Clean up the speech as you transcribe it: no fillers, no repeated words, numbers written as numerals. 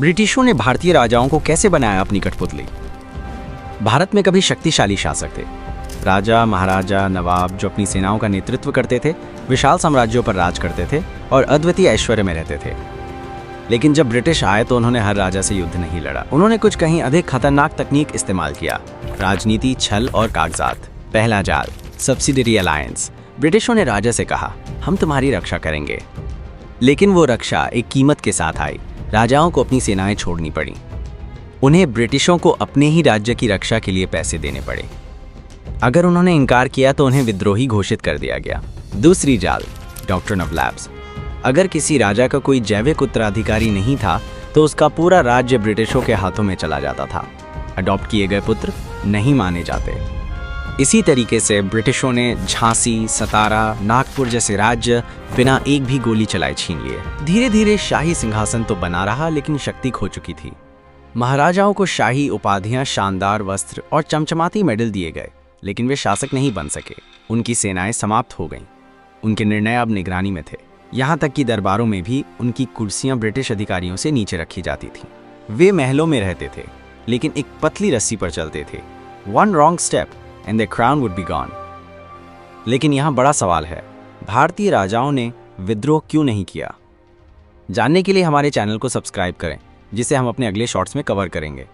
ब्रिटिशों ने भारतीय राजाओं को कैसे बनाया अपनी कठपुतली? भारत में कभी शक्तिशाली शासक थे, राजा, महाराजा, नवाब, जो अपनी सेनाओं का नेतृत्व करते थे, विशाल साम्राज्यों पर राज करते थे और अद्वितीय ऐश्वर्य में रहते थे। लेकिन जब ब्रिटिश आए तो उन्होंने हर राजा से युद्ध नहीं लड़ा। उन्होंने कुछ कहीं अधिक खतरनाक तकनीक इस्तेमाल किया, राजनीति, छल और कागजात। पहला जाल, सब्सिडरी अलायंस। ब्रिटिशों ने राजा से कहा, हम तुम्हारी रक्षा करेंगे। लेकिन वो रक्षा एक कीमत के साथ आई। राजाओं को अपनी सेनाएं छोड़नी पड़ी। उन्हें ब्रिटिशों को अपने ही राज्य की रक्षा के लिए पैसे देने पड़े। अगर उन्होंने इनकार किया तो उन्हें विद्रोही घोषित कर दिया गया। दूसरी जाल, डॉक्ट्रिन ऑफ लैप्स। अगर किसी राजा का कोई जैविक उत्तराधिकारी नहीं था तो उसका पूरा राज्य ब्रिटिशों के हाथों में चला जाता था। अडॉप्ट किए गए पुत्र नहीं माने जाते। इसी तरीके से ब्रिटिशों ने झांसी, सतारा, नागपुर जैसे राज्य बिना एक भी गोली चलाए छीन लिए। धीरे धीरे शाही सिंहासन तो बना रहा, लेकिन शक्ति खो चुकी थी। महाराजाओं को शाही उपाधियां, शानदार वस्त्र और चमचमाती मेडल दिए गए, लेकिन वे शासक नहीं बन सके। उनकी सेनाएं समाप्त हो गईं। उनके निर्णय अब निगरानी में थे। यहाँ तक कि दरबारों में भी उनकी कुर्सियां ब्रिटिश अधिकारियों से नीचे रखी जाती थीं। वे महलों में रहते थे, लेकिन एक पतली रस्सी पर चलते थे। One wrong step and their crown would be gone। लेकिन यहाँ बड़ा सवाल है, भारतीय राजाओं ने विद्रोह क्यों नहीं किया? जानने के लिए हमारे चैनल को सब्सक्राइब करें, जिसे हम अपने अगले शॉर्ट्स में कवर करेंगे।